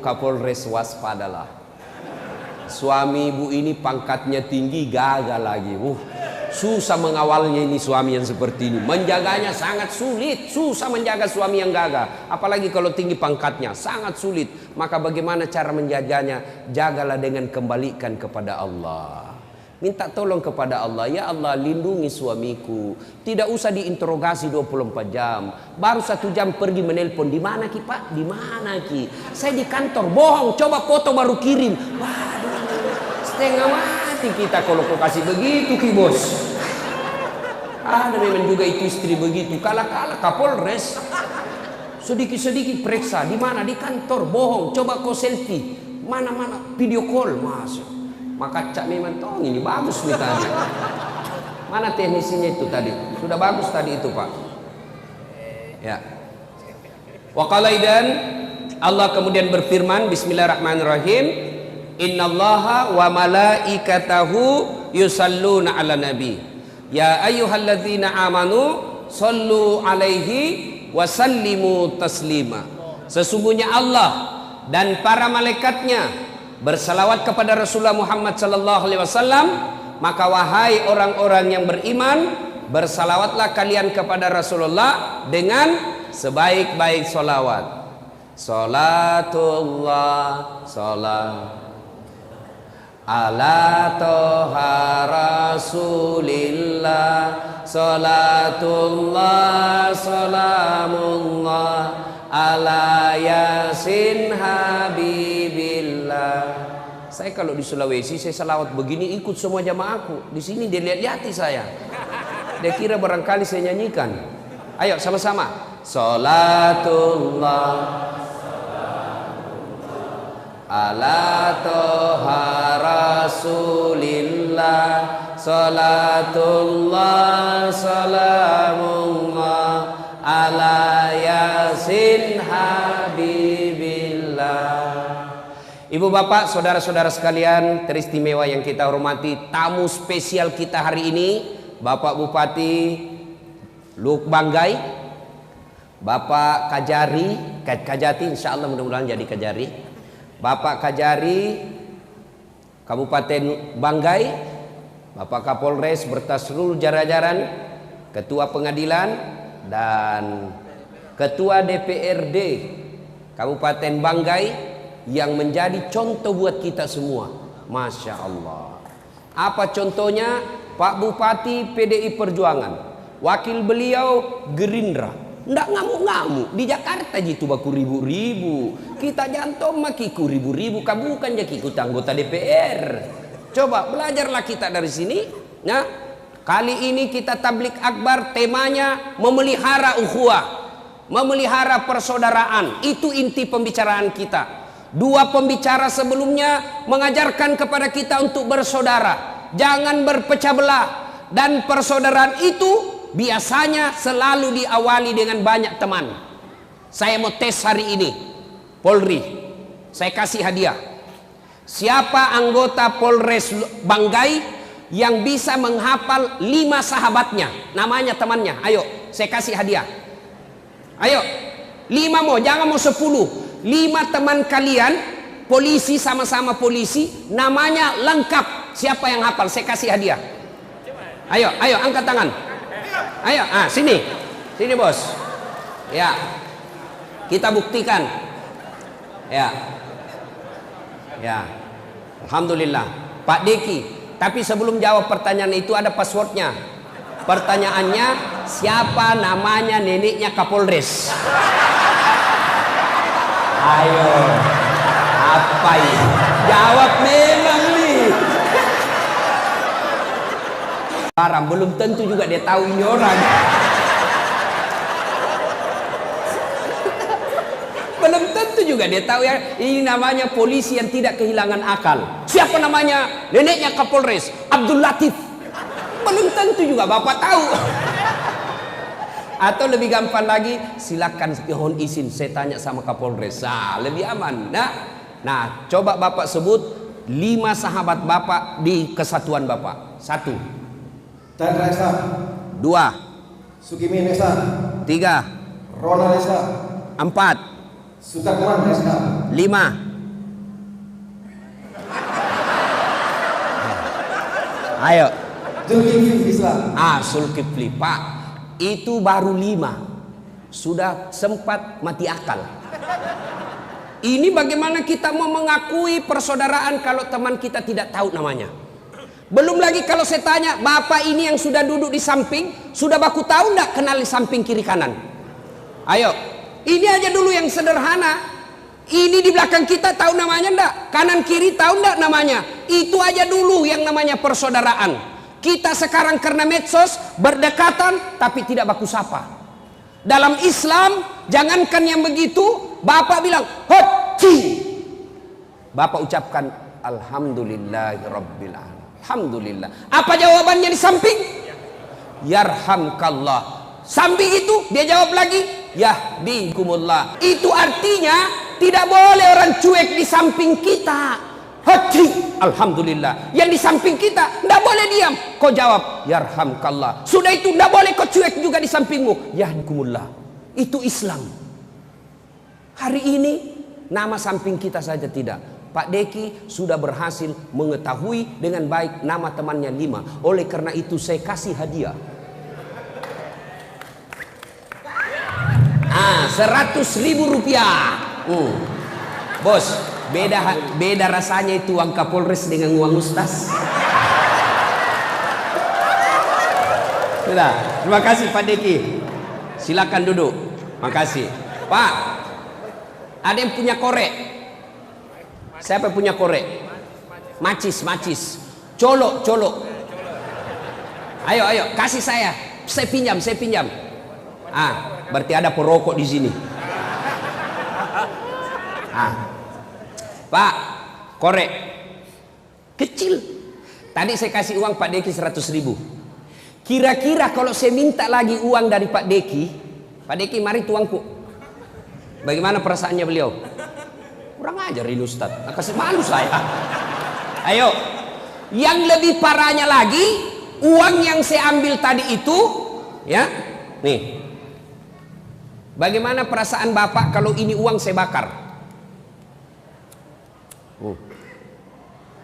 Kapolres waspadalah. Suami ibu ini pangkatnya tinggi, gagal lagi. Susah mengawalnya ini suami yang seperti ini. Menjaganya sangat sulit. Susah menjaga suami yang gagah. Apalagi kalau tinggi pangkatnya, sangat sulit. Maka bagaimana cara menjaganya? Jagalah dengan kembalikan kepada Allah. Minta tolong kepada Allah. Ya Allah, lindungi suamiku. Tidak usah diinterogasi 24 jam. Baru 1 jam pergi menelpon. Di mana Ki Pak? Di mana Ki? Saya di kantor. Bohong. Coba foto baru kirim. Waduh, setengah mati kita kalau kau kasih begitu Ki Bos. Ada memang juga itu istri begitu. Kalah-kalah Kapolres. Sedikit-sedikit periksa. Di mana? Di kantor. Bohong. Coba kau selfie. Mana-mana video call. Masuk. Maka cak memang tong ini bagus nih tadi. Mana teknisinya itu tadi? Sudah bagus tadi itu Pak. Ya. Waqalaidan Allah kemudian berfirman, Bismillahirrahmanirrahim. Innallaha wa malaikatahu yusalluna ala nabi. Ya ayyuhalladzina amanu sallu alaihi wa sallimu taslima. Sesungguhnya Allah dan para malaikatnya bersalawat kepada Rasulullah Muhammad sallallahu alaihi wasallam, maka wahai orang-orang yang beriman, bersalawatlah kalian kepada Rasulullah dengan sebaik-baik salawat. Salatullah salam ala toha rasulillah, salatullah salamullah ala yasin habibillah. Saya kalau di Sulawesi saya salawat begini ikut semua jamaahku. Di sini dia lihat-lihati saya. Dia kira barangkali saya nyanyikan. Ayo sama-sama. Salatullah ala toha rasulillah, salatullah salamullah ala yasin habibillah. Ibu bapak saudara-saudara sekalian teristimewa yang kita hormati, tamu spesial kita hari ini Bapak Bupati Luk Banggai, Bapak Kajati, insya Allah mudah-mudahan jadi Kajari, Bapak Kajari Kabupaten Banggai, Bapak Kapolres berta seluruh jajaran, Ketua Pengadilan dan Ketua DPRD Kabupaten Banggai yang menjadi contoh buat kita semua. Masya Allah. Apa contohnya? Pak Bupati PDI Perjuangan, wakil beliau Gerindra, ndak ngamuk-ngamuk. Di Jakarta gitu baku ribu-ribu, kita jantung makiku ribu-ribu, bukan jadi anggota DPR. Coba belajarlah kita dari sini. Nah, kali ini kita tablik akbar, temanya memelihara ukhuwah, memelihara persaudaraan. Itu inti pembicaraan kita. Dua pembicara sebelumnya mengajarkan kepada kita untuk bersaudara, jangan berpecah belah. Dan persaudaraan itu biasanya selalu diawali dengan banyak teman. Saya mau tes hari ini, Polri, saya kasih hadiah. Siapa anggota Polres Banggai yang bisa menghafal 5 sahabatnya, namanya temannya? Ayo, saya kasih hadiah. Ayo, 5 mau, jangan mau 10. 5 teman kalian, polisi, sama-sama polisi, namanya lengkap. Siapa yang hafal? Saya kasih hadiah. Ayo, angkat tangan. Ayo, sini bos. Ya, kita buktikan. Ya, alhamdulillah. Pak Deki. Tapi sebelum jawab pertanyaan itu ada passwordnya. Pertanyaannya, siapa namanya neneknya Kapolres? Ayo, apa ini? Jawab memang nih. Barang belum tentu juga dia tahu ini orang. Belum tentu juga dia tahu ya. Ini namanya polisi yang tidak kehilangan akal. Siapa namanya? Neneknya Kapolres, Abdul Latif. Belum tentu juga Bapak tahu. Atau lebih gampang lagi, silakan mohon izin saya tanya sama Kapolres. Lebih aman. Nah, coba Bapak sebut 5 sahabat Bapak di kesatuan Bapak. 1. Chandra Esa. 2. Sukimin Esa. 3. Ronald Esa. 4. Sutakman Esa. 5. Ayo. Zulkifli Islam. Zulkifli, Pak, itu baru 5, sudah sempat mati akal. Ini bagaimana kita mau mengakui persaudaraan kalau teman kita tidak tahu namanya? Belum lagi kalau saya tanya, Bapak ini yang sudah duduk di samping, sudah baku tahu enggak kenal di samping kiri kanan? Ayo, ini aja dulu yang sederhana. Ini di belakang kita tahu namanya enggak? Kanan kiri tahu enggak namanya? Itu aja dulu yang namanya persaudaraan. Kita sekarang karena medsos berdekatan tapi tidak baku sapa. Dalam Islam, jangankan yang begitu, Bapak bilang, "Haji." Bapak ucapkan, "Alhamdulillahirabbil alamin." Alhamdulillah. Apa jawabannya di samping? Yarhamkallah. Samping itu dia jawab lagi, Yahdikumullah. Itu artinya tidak boleh orang cuek di samping kita. Haji, alhamdulillah. Yang di samping kita tidak boleh diam. Kau jawab, Yarhamkallah. Sudah itu tidak boleh kau cuek juga di sampingmu. Yahdikumullah. Itu Islam. Hari ini nama samping kita saja tidak. Pak Deki sudah berhasil mengetahui dengan baik nama temannya 5. Oleh karena itu saya kasih hadiah. 100.000 rupiah. Bos, beda rasanya itu uang Kapolres dengan uang Ustaz. Sudah, terima kasih Pak Deki. Silakan duduk. Makasih. Pak, ada yang punya korek? Siapa punya korek? Macis. Colok. Ayo, kasih saya. Saya pinjam. Berarti ada perokok di sini. Pak, korek kecil. Tadi saya kasih uang Pak Deki 100.000. Kira-kira kalau saya minta lagi uang dari Pak Deki, mari tuangku. Bagaimana perasaannya beliau? Kurang ajar ini Ustaz, kasih malu saya. Ayo, yang lebih parahnya lagi, uang yang saya ambil tadi itu, ya, nih. Bagaimana perasaan Bapak kalau ini uang saya bakar?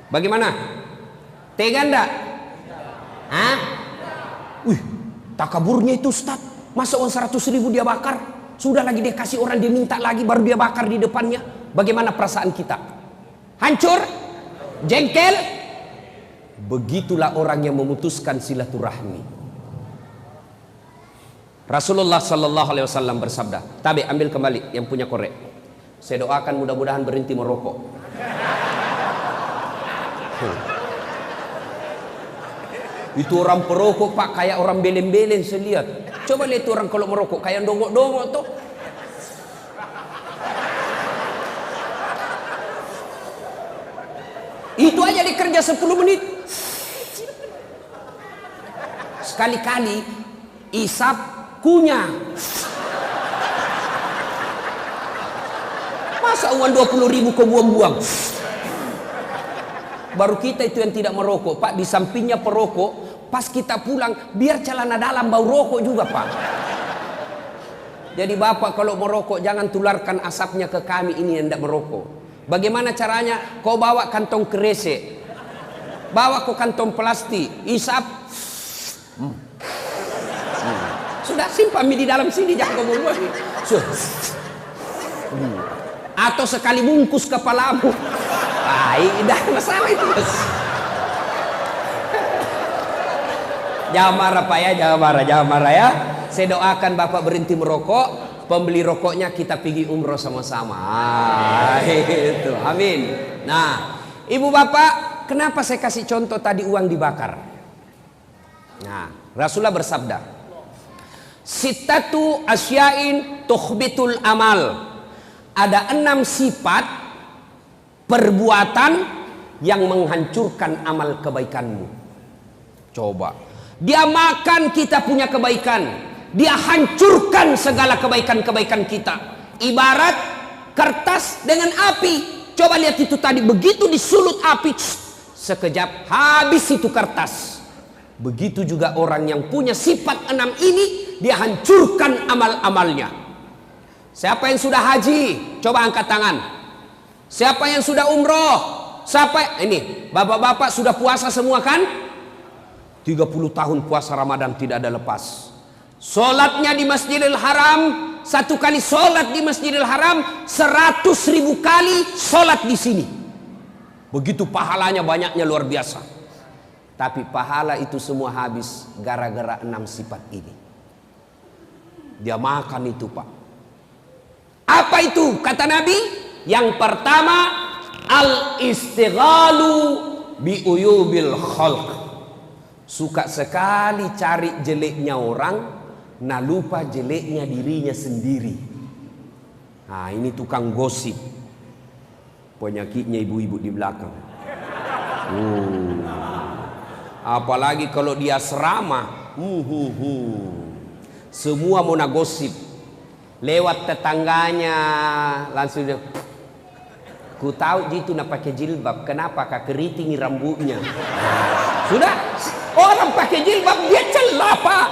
Bagaimana? Tega enggak? Takaburnya itu Ustaz. Masa uang 100.000 dia bakar? Sudah lagi dia kasih orang, dia minta lagi, baru dia bakar di depannya. Bagaimana perasaan kita? Hancur? Jengkel? Begitulah orang yang memutuskan silaturahmi. Rasulullah Sallallahu Alaihi Wasallam bersabda, Tabi, ambil kembali yang punya korek. Saya doakan mudah-mudahan berhenti merokok. Itu orang perokok Pak, kayak orang belen-belen saya lihat. Coba lihat orang kalau merokok kayak dongok-dongok tuh. Itu aja dikerja 10 menit. Sekali-kali isap kunyah. Masa uang 20.000 kau buang-buang? Baru kita itu yang tidak merokok Pak, di sampingnya perokok. Pas kita pulang biar celana dalam bau rokok juga Pak. Jadi Bapak kalau merokok jangan tularkan asapnya ke kami ini yang tidak merokok. Bagaimana caranya? Kau bawa kantong kresek, bawa ke kantong plastik, isap. Sudah simpan di dalam sini, jangan kau buang. Atau sekali bungkus kepalamu. Tidak masalah itu. Jangan marah Pak ya, jangan marah ya. Saya doakan Bapak berhenti merokok, pembeli rokoknya kita pergi umroh sama-sama. Itu, amin. Nah, Ibu Bapak, kenapa saya kasih contoh tadi uang dibakar? Nah, Rasulullah bersabda, Sittatu asyain tukhbitul amal. Ada 6 sifat perbuatan yang menghancurkan amal kebaikanmu. Coba. Dia makan kita punya kebaikan, dia hancurkan segala kebaikan-kebaikan kita. Ibarat kertas dengan api. Coba lihat itu tadi, begitu disulut api, sekejap habis itu kertas. Begitu juga orang yang punya sifat 6 ini, dia hancurkan amal-amalnya. Siapa yang sudah haji? Coba angkat tangan. Siapa yang sudah umroh? Siapa? Ini, bapak-bapak sudah puasa semua kan? 30 tahun puasa Ramadan tidak ada lepas. Sholatnya di Masjidil Haram, satu kali sholat di Masjidil Haram 100.000 kali sholat di sini. Begitu pahalanya, banyaknya luar biasa. Tapi pahala itu semua habis gara-gara 6 sifat ini. Dia makan itu, Pak. Apa itu? Kata Nabi, yang pertama, al-istighalu bi uyubil khalq. Suka sekali cari jeleknya orang, nah lupa jeleknya dirinya sendiri. Nah, ini tukang gosip. Penyakitnya ibu-ibu di belakang. Apalagi kalau dia asrama, semua mau gosip. Lewat tetangganya langsung dia, ku tahu gitu nak pakai jilbab, kenapa kak keriting rambutnya? Sudah, orang pakai jilbab dia celah, Pak.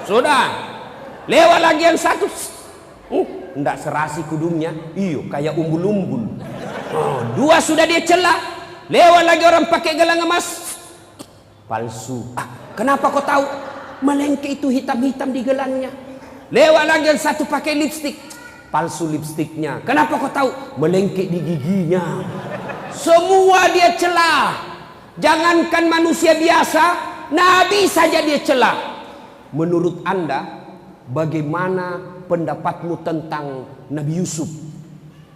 Sudah, lewat lagi yang satu, ndak serasi kudungnya, iyo kayak umbul-umbul. Dua sudah dia celah, lewat lagi orang pakai gelang emas, palsu. Kenapa kau tahu? Melengke itu hitam-hitam di gelangnya. Lewat lagi yang satu pakai lipstik, palsu lipstiknya. Kenapa kau tahu? Melengke di giginya. Semua dia celah. Jangankan manusia biasa, Nabi saja dia celah. Menurut Anda, bagaimana pendapatmu tentang Nabi Yusuf?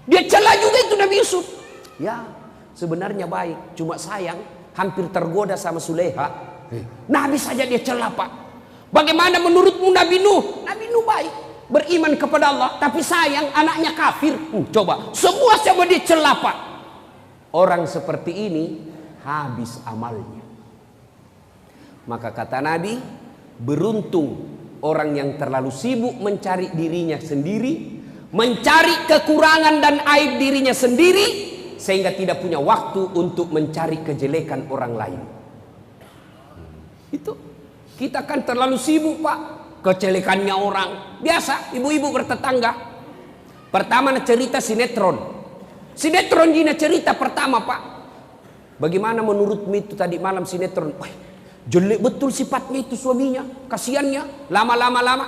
Dia celah juga itu Nabi Yusuf. Ya, sebenarnya baik, cuma sayang hampir tergoda sama Suleha. Nabi saja dia celah, Pak. Bagaimana menurutmu Nabi Nuh? Nabi Nuh baik, beriman kepada Allah, tapi sayang anaknya kafir. Coba, semua sama dia celah, Pak. Orang seperti ini habis amalnya. Maka kata Nabi, beruntung orang yang terlalu sibuk mencari dirinya sendiri, mencari kekurangan dan aib dirinya sendiri, sehingga tidak punya waktu untuk mencari kejelekan orang lain. Itu kita kan terlalu sibuk, Pak, kejelekannya orang. Biasa ibu-ibu bertetangga. Pertama cerita sinetron. Sinetron Gina cerita pertama, Pak. Bagaimana menurutmu itu tadi malam sinetron? Jelek betul sifatnya itu suaminya, kasihannya. Lama-lama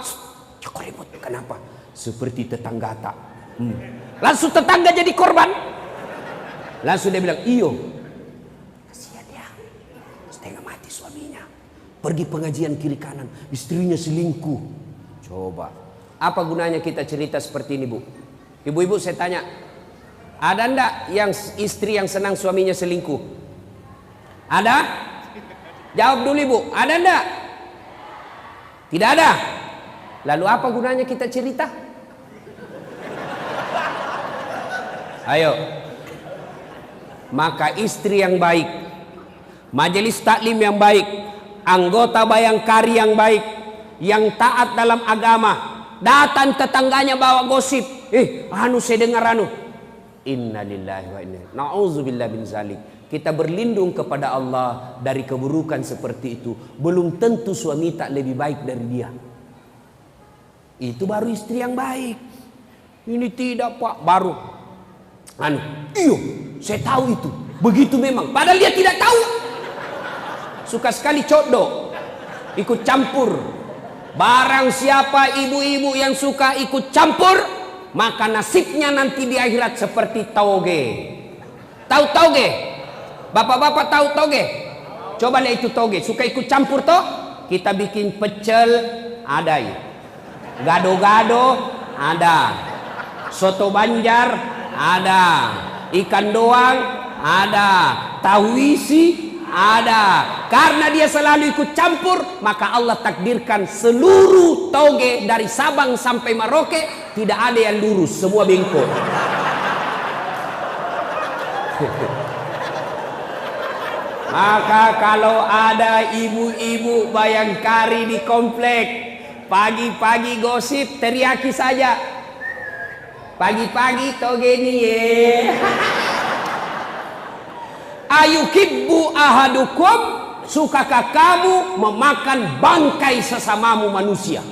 cok ribut. Kenapa? Seperti tetangga tak. Langsung tetangga jadi korban. Langsung dia bilang, iyo, kasihan ya, setengah mati suaminya. Pergi pengajian kiri kanan, istrinya selingkuh. Coba, apa gunanya kita cerita seperti ini, Bu? Ibu-ibu saya tanya, ada ndak yang istri yang senang suaminya selingkuh? Ada? Jawab dulu, Ibu. Ada ndak? Tidak ada. Lalu apa gunanya kita cerita? Ayo. Maka istri yang baik, majelis taklim yang baik, anggota bayangkari yang baik, yang taat dalam agama, datang tetangganya bawa gosip, saya dengar innalillahi wa inna ilaihi na'udzubillah bin zalik. Kita berlindung kepada Allah dari keburukan seperti itu. Belum tentu suami tak lebih baik dari dia. Itu baru istri yang baik. Ini tidak, Pak, baru iyo, saya tahu itu. Begitu memang. Padahal dia tidak tahu. Suka sekali codo, ikut campur. Barang siapa ibu-ibu yang suka ikut campur, maka nasibnya nanti di akhirat seperti tauge. Tahu tauge? Bapak-bapak tahu tauge? Coba lihat itu tauge. Suka ikut campur toh? Kita bikin pecel, ada ya. Gado-gado, ada. Soto Banjar, ada. Ikan doang, ada. Tahu isi, ada. Karena dia selalu ikut campur, maka Allah takdirkan seluruh tauge dari Sabang sampai Merauke tidak ada yang lurus, semua bengkok. Maka kalau ada ibu-ibu bayangkari di komplek, pagi-pagi gosip, teriaki saja. Pagi-pagi toge ni ayukibbu ahadukum, sukakah kamu memakan bangkai sesamamu manusia?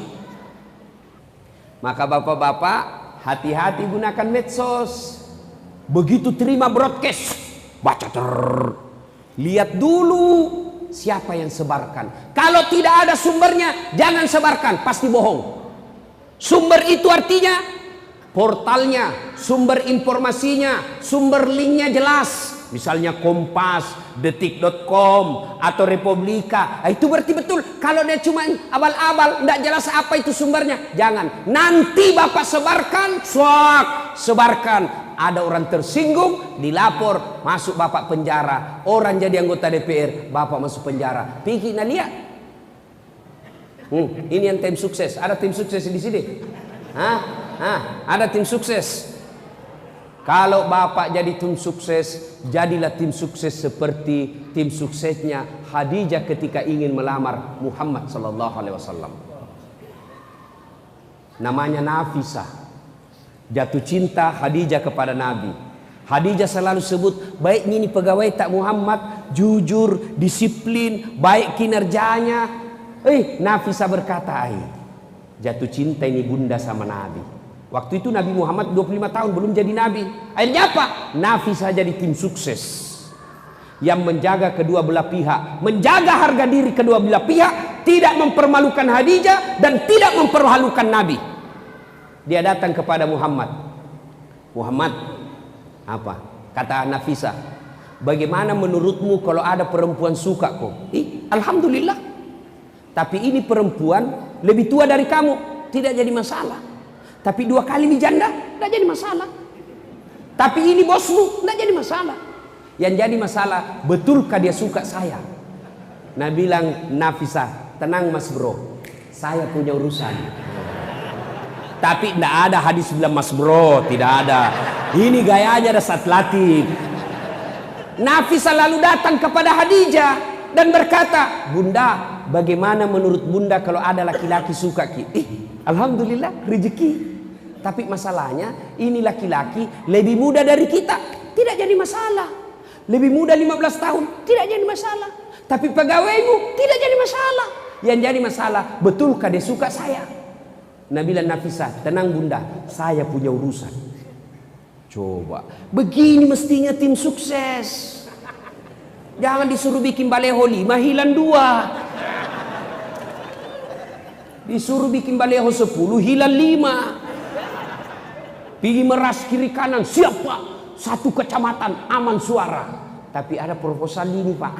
Maka bapak-bapak, hati-hati gunakan medsos. Begitu terima broadcast, baca lihat dulu siapa yang sebarkan. Kalau tidak ada sumbernya, jangan sebarkan, pasti bohong. Sumber itu artinya portalnya, sumber informasinya, sumber linknya jelas. Misalnya Kompas, Detik.com atau Republika. Itu berarti betul. Kalau dia cuma abal-abal, tidak jelas apa itu sumbernya, jangan. Nanti Bapak sebarkan, sebarkan. Ada orang tersinggung, dilapor, masuk Bapak penjara. Orang jadi anggota DPR, Bapak masuk penjara. Pikir nah lihat. Ini yang tim sukses. Ada tim sukses di sini. Ada tim sukses. Kalau Bapak jadi tim sukses, jadilah tim sukses seperti tim suksesnya Khadijah ketika ingin melamar Muhammad sallallahu alaihi wasallam. Namanya Nafisah. Jatuh cinta Khadijah kepada Nabi. Khadijah selalu sebut, baik ini pegawai tak Muhammad, jujur, disiplin, baik kinerjanya. Nafisah berkata, jatuh cinta ini bunda sama Nabi. Waktu itu Nabi Muhammad 25 tahun belum jadi Nabi. Akhirnya apa? Nafisah jadi tim sukses yang menjaga kedua belah pihak, menjaga harga diri kedua belah pihak, tidak mempermalukan Khadijah dan tidak mempermalukan Nabi. Dia datang kepada Muhammad. Muhammad, apa? Kata Nafisah, bagaimana menurutmu kalau ada perempuan suka kok? Alhamdulillah. Tapi ini perempuan lebih tua dari kamu, tidak jadi masalah. Tapi 2 kali dijanda, tidak jadi masalah. Tapi ini bosmu, tidak jadi masalah. Yang jadi masalah, betulkah dia suka saya? Nah bilang Nafisah, tenang mas bro, saya punya urusan. Tapi tidak ada hadis bilang mas bro, tidak ada. Ini gayanya dasar latif. Nafisah lalu datang kepada Khadijah dan berkata, bunda, bagaimana menurut bunda kalau ada laki-laki suka ki? Alhamdulillah rezeki. Tapi masalahnya ini laki-laki lebih muda dari kita, tidak jadi masalah. Lebih muda 15 tahun, tidak jadi masalah. Tapi pegawaimu tidak jadi masalah. Yang jadi masalah, betulkah dia suka saya? Nabila Nafisah, tenang bunda, saya punya urusan. Coba, begini mestinya tim sukses. Jangan disuruh bikin baleho 5, hilang 2. Disuruh bikin baleho 10, hilang 5. Pergi meras kiri kanan, siap pak, 1 kecamatan aman suara. Tapi ada proposal ini pak,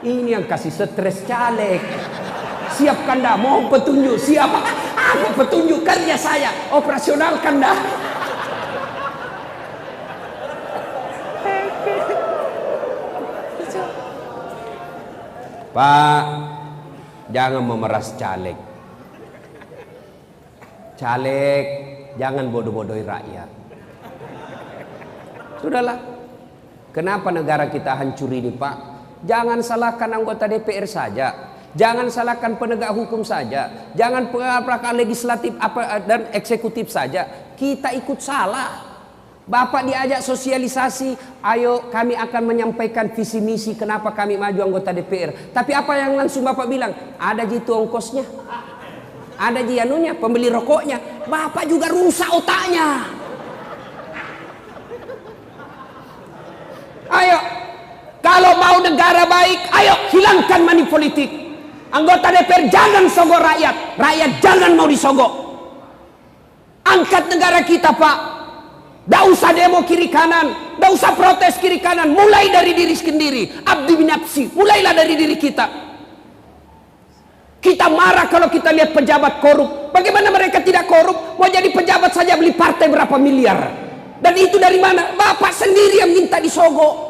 ini yang kasih stres caleg. Siap kanda, mau petunjuk, siap. Apa petunjuk kerja saya, operasional kanda. Pak, jangan memeras caleg. Caleg, jangan bodoh-bodohi rakyat. Sudahlah. Kenapa negara kita hancur ini, Pak? Jangan salahkan anggota DPR saja. Jangan salahkan penegak hukum saja. Jangan perangkat legislatif dan eksekutif saja. Kita ikut salah. Bapak diajak sosialisasi, ayo kami akan menyampaikan visi misi kenapa kami maju anggota DPR. Tapi apa yang langsung Bapak bilang? Ada jitu ongkosnya. Ada jianunya, pembeli rokoknya. Bapak juga rusak otaknya. Ayo, kalau mau negara baik, ayo hilangkan money politik. Anggota DPR jangan sogok rakyat. Rakyat jangan mau disogok. Angkat negara kita pak. Tidak usah demo kiri kanan. Tidak usah protes kiri kanan. Mulai dari diri sendiri. Abdi binafsi. Mulailah dari diri kita. Kita marah kalau kita lihat pejabat korup. Bagaimana mereka tidak korup? Mau jadi pejabat saja beli partai berapa miliar. Dan itu dari mana? Bapak sendiri yang minta disogok.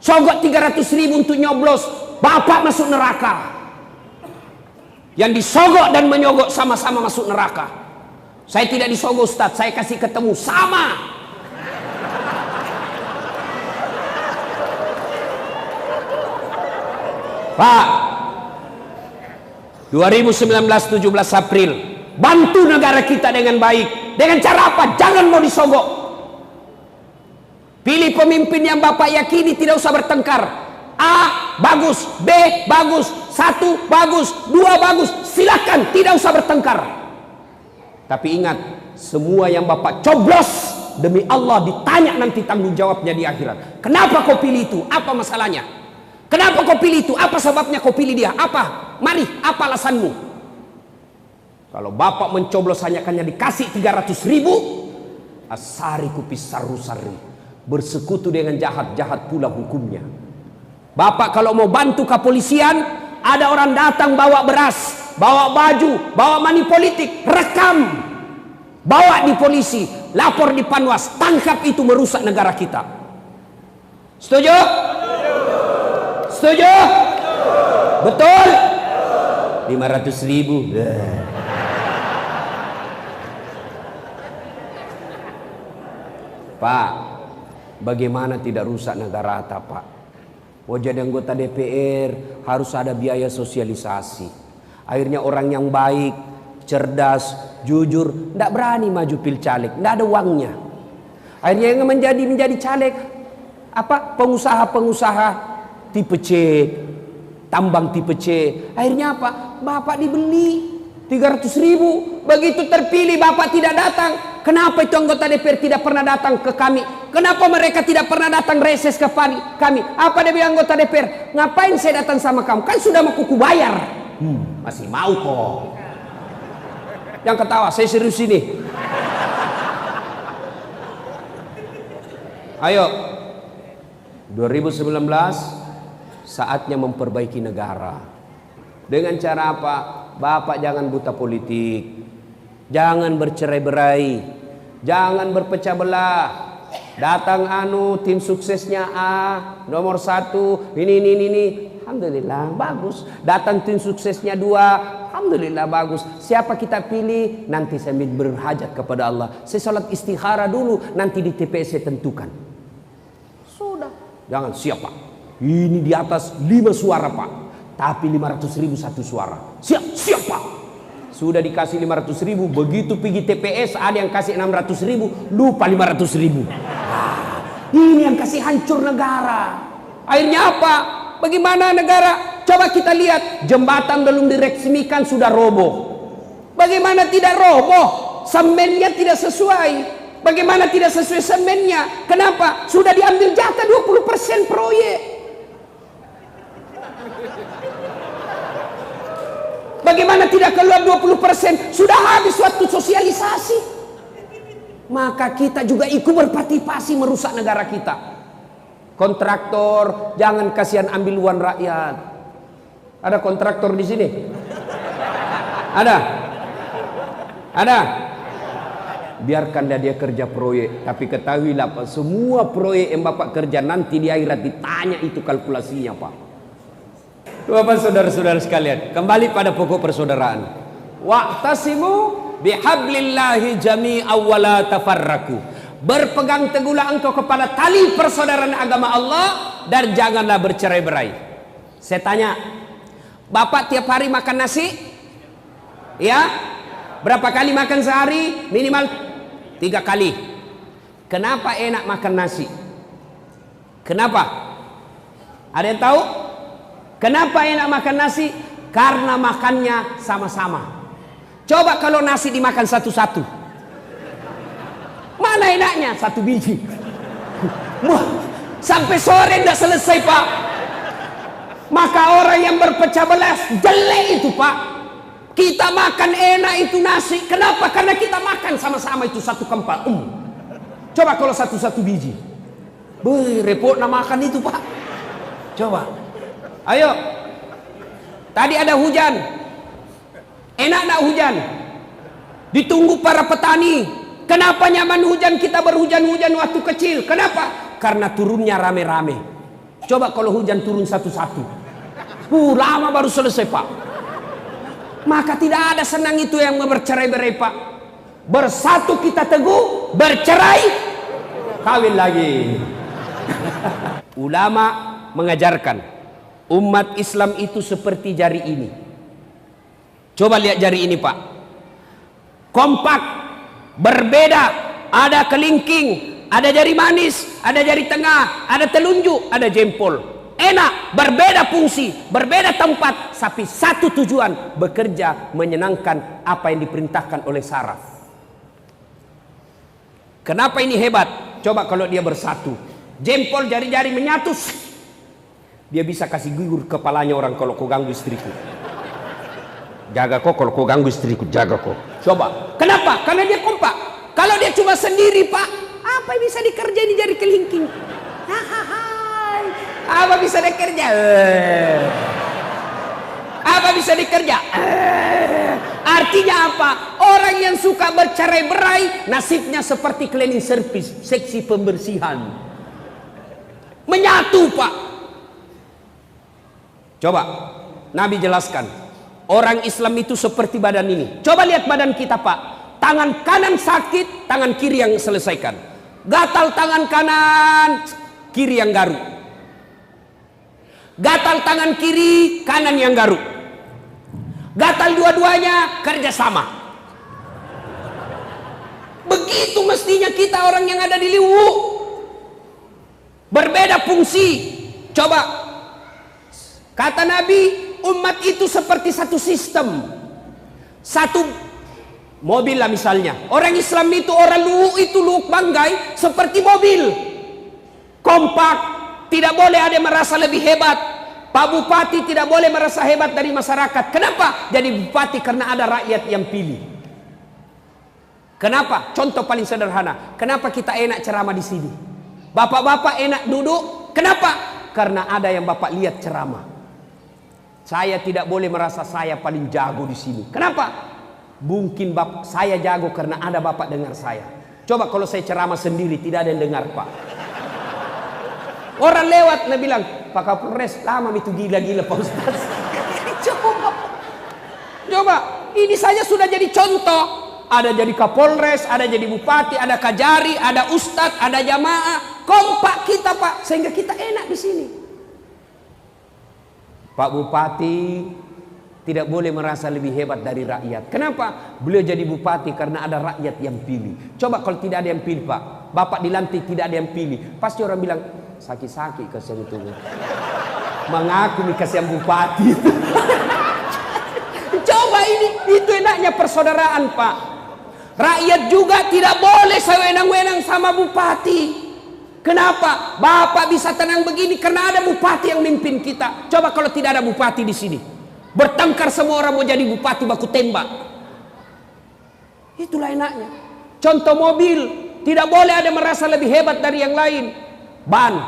Sogok 300.000 untuk nyoblos. Bapak masuk neraka. Yang disogok dan menyogok sama-sama masuk neraka. Saya tidak disogok Ustaz, saya kasih ketemu sama. Pak, 2019 17 April, bantu negara kita dengan baik. Dengan cara apa? Jangan mau disogok. Pilih pemimpin yang Bapak yakini tidak usah bertengkar. A bagus, B bagus, 1 bagus, 2 bagus, silakan, tidak usah bertengkar. Tapi ingat, semua yang Bapak coblos demi Allah ditanya nanti tanggung jawabnya di akhirat. Kenapa kau pilih itu? Apa masalahnya? Kenapa kau pilih itu? Apa sebabnya kau pilih dia? Apa? Mari, apa alasanmu? Kalau bapak mencoblos hanya dikasih 300.000, asari kupis saru-sari, bersekutu dengan jahat-jahat pula hukumnya. Bapak kalau mau bantu kepolisian, ada orang datang bawa beras, bawa baju, bawa money politik, rekam, bawa di polisi, lapor di Panwas, tangkap itu merusak negara kita. Setuju? Setuju? Betul? 500.000. Pak, bagaimana tidak rusak negara kita, Pak? Mau jadi anggota DPR harus ada biaya sosialisasi. Akhirnya orang yang baik, cerdas, jujur, tidak berani maju pil caleg, tidak ada uangnya. Akhirnya yang menjadi caleg apa? Pengusaha-pengusaha tipe C, tambang tipe C. Akhirnya apa? Bapak dibeli 300.000. Begitu terpilih bapak tidak datang. Kenapa itu anggota DPR tidak pernah datang ke kami? Kenapa mereka tidak pernah datang reses ke kami? Apa dia bilang anggota DPR? Ngapain saya datang sama kamu? Kan sudah mau kuku bayar. Masih mau kok. Yang ketawa, saya serius ini. Ayo, 2019 saatnya memperbaiki negara. Dengan cara apa? Bapak jangan buta politik, jangan bercerai-berai, jangan berpecah belah. Datang tim suksesnya A, nomor 1, ini. Alhamdulillah bagus. Datang tim suksesnya 2, alhamdulillah bagus. Siapa kita pilih? Nanti sambil berhajat kepada Allah. Saya sholat istikharah dulu, nanti di TPS saya tentukan. Sudah. Jangan siapa? Ini di atas 5 suara Pak, tapi 500.000 satu suara. Siap Pak. Sudah dikasih 500.000, begitu pergi TPS ada yang kasih 600.000, lupa 500.000. Ini yang kasih hancur negara. Akhirnya apa? Bagaimana negara? Coba kita lihat, jembatan belum diresmikan sudah roboh. Bagaimana tidak roboh? Semennya tidak sesuai. Bagaimana tidak sesuai semennya? Kenapa? Sudah diambil jatah 20% proyek. Bagaimana tidak keluar 20%? Sudah habis waktu sosialisasi. Maka kita juga ikut berpartisipasi merusak negara kita. Kontraktor, jangan kasihan ambil uang rakyat. Ada kontraktor di sini? Ada? Biarkan dia kerja proyek, tapi ketahuilah Pak, semua proyek yang Bapak kerja nanti di akhirat ditanya itu kalkulasinya Pak. Bapak saudara-saudara sekalian, kembali pada pokok persaudaraan. Wa'tasimu bihablillahi jami'an wa la tafarraku. Berpegang teguhlah engkau kepada tali persaudaraan agama Allah dan janganlah bercerai-berai. Saya tanya, Bapak tiap hari makan nasi? Ya? Berapa kali makan sehari? Minimal 3 kali. Kenapa enak makan nasi? Kenapa? Ada yang tahu? Kenapa enak makan nasi? Karena makannya sama-sama. Coba kalau nasi dimakan satu-satu, mana enaknya? 1 biji. Sampai sore tidak selesai Pak. Maka orang yang berpecah belah jelek itu Pak. Kita makan enak itu nasi. Kenapa? Karena kita makan sama-sama itu satu kempal. Coba kalau satu-satu biji. Repot nak makan itu Pak. Coba. Ayo. Tadi ada hujan. Enak nak hujan? Ditunggu para petani. Kenapa nyaman hujan? Kita berhujan-hujan waktu kecil. Kenapa? Karena turunnya rame-rame. Coba kalau hujan turun satu-satu. Lama baru selesai Pak. Maka tidak ada senang itu yang bercerai-berai Pak. Bersatu kita teguh, bercerai kawin lagi. Ulama mengajarkan umat Islam itu seperti jari ini. Coba lihat jari ini Pak. Kompak, berbeda, ada kelingking, ada jari manis, ada jari tengah, ada telunjuk, ada jempol. Enak, berbeda fungsi, berbeda tempat, tapi satu tujuan, bekerja menyenangkan apa yang diperintahkan oleh saraf. Kenapa ini hebat? Coba kalau dia bersatu, jempol jari-jari menyatu, Dia bisa kasih gugur kepalanya orang kalau kau ganggu istriku. Jaga kok kalau kau ganggu istriku, jaga kok. Coba. Kenapa? Karena dia kompak. Kalau dia cuma sendiri, Pak, apa yang bisa dikerjain jari kelingking? Apa bisa dikerja? Apa bisa dikerja? Artinya apa? Orang yang suka bercerai-berai nasibnya seperti cleaning service, seksi pembersihan. Menyatu, Pak. Coba Nabi jelaskan, orang Islam itu seperti badan ini. Coba lihat badan kita, Pak. Tangan kanan sakit, tangan kiri yang selesaikan. Gatal tangan kanan, kiri yang garuk. Gatal tangan kiri, kanan yang garuk. Gatal dua-duanya, kerja sama. Begitu mestinya kita orang yang ada di Liwu. Berbeda fungsi. Coba, kata Nabi, umat itu seperti satu sistem. Satu mobil lah misalnya. Orang Islam itu, orang Luwu itu, Luwu Banggai seperti mobil. Kompak, tidak boleh ada yang merasa lebih hebat. Pak Bupati tidak boleh merasa hebat dari masyarakat. Kenapa? Jadi bupati karena ada rakyat yang pilih. Kenapa? Contoh paling sederhana. Kenapa kita enak ceramah di sini? Bapak-bapak enak duduk. Kenapa? Karena ada yang bapak lihat ceramah. Saya tidak boleh merasa saya paling jago di sini. Kenapa? Mungkin saya jago karena ada bapak dengar saya. Coba kalau saya ceramah sendiri tidak ada yang dengar, Pak. Orang lewat, nah bilang, Pak Kapolres lama itu gila-gila Pak Ustaz. Coba, ini saja sudah jadi contoh. Ada jadi Kapolres, ada jadi Bupati, ada Kajari, ada Ustadz, ada jamaah. Kompak kita, Pak, sehingga kita enak di sini. Pak Bupati tidak boleh merasa lebih hebat dari rakyat. Kenapa? Beliau jadi bupati karena ada rakyat yang pilih. Coba kalau tidak ada yang pilih, Pak, bapak dilantik tidak ada yang pilih, pasti orang bilang, sakit-sakit kasihan itu. Mengaku nih kasihan bupati. Coba ini, itu enaknya persaudaraan, Pak. Rakyat juga tidak boleh sewenang-wenang sama bupati. Kenapa? Bapak bisa tenang begini karena ada bupati yang mimpin kita. Coba kalau tidak ada bupati di sini, bertengkar semua orang mau jadi bupati baku tembak. Itulah enaknya. Contoh mobil, tidak boleh ada merasa lebih hebat dari yang lain. Ban,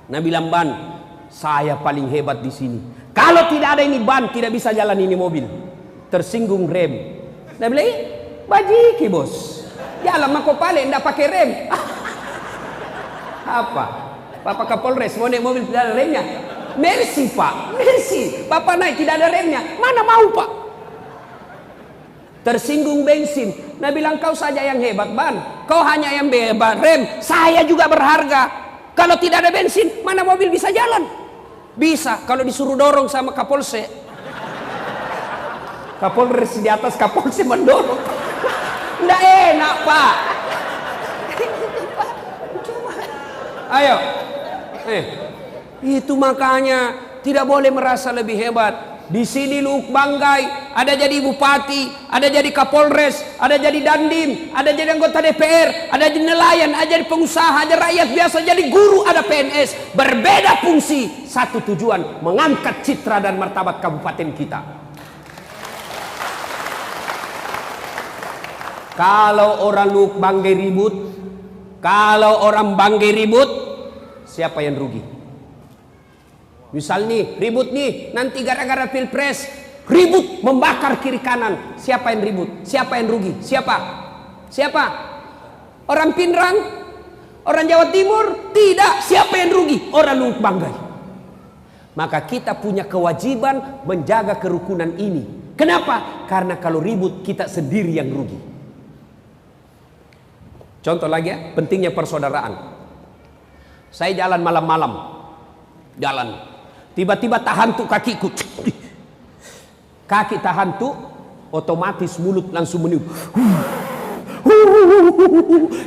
nah bilang ban, saya paling hebat di sini. Kalau tidak ada ini ban, tidak bisa jalan ini mobil. Tersinggung rem. Nah bilang, bajiki bos, jalan mako pale, ndak pakai rem. Apa? Bapak Kapolres mau naik mobil tidak ada remnya? Mercy, Pak, mercy. Bapak naik tidak ada remnya, mana mau, Pak? Tersinggung bensin. Nah bilang, kau saja yang hebat ban, kau hanya yang hebat rem, saya juga berharga. Kalau tidak ada bensin, mana mobil bisa jalan? Bisa, kalau disuruh dorong sama Kapolsek. Kapolres di atas, Kapolsek mendorong. Nggak enak, Pak. Ayo. Itu makanya tidak boleh merasa lebih hebat. Di sini Luwu Banggai, ada jadi bupati, ada jadi Kapolres, ada jadi dandim, ada jadi anggota DPR, ada jadi nelayan, ada jadi pengusaha, ada rakyat biasa, jadi guru, ada PNS. Berbeda fungsi, satu tujuan, mengangkat citra dan martabat kabupaten kita. Kalau orang Luwu Banggai ribut, kalau orang Banggai ribut, siapa yang rugi? Misal nih, ribut nih, nanti gara-gara pilpres, ribut membakar kiri kanan. Siapa yang ribut? Siapa yang rugi? Siapa? Siapa? Orang Pinrang? Orang Jawa Timur? Tidak. Siapa yang rugi? Orang Luwu Banggai. Maka kita punya kewajiban menjaga kerukunan ini. Kenapa? Karena kalau ribut kita sendiri yang rugi. Contoh lagi ya, pentingnya persaudaraan. Saya jalan malam-malam, jalan. Tiba-tiba tahantu kakiku. Kaki tahantu, otomatis mulut langsung meniup.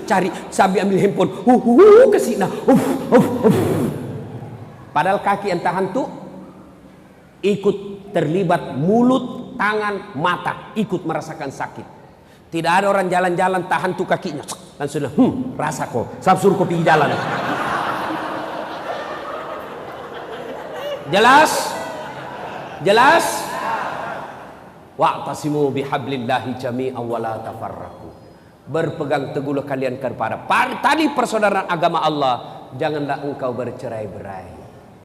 Cari sambil ambil handphone. Ke sini. Padahal kaki yang tahantu ikut terlibat mulut, tangan, mata, ikut merasakan sakit. Tidak ada orang jalan-jalan tahantu kakinya. Langsung rasa kok. Saya suruh kopi jalan. Jelas? Jelas? Wa'tasimu bihablillahi jami'an wa la tafarraqu. Berpegang teguhlah kalian kepada tali persaudaraan agama Allah, janganlah engkau bercerai-berai.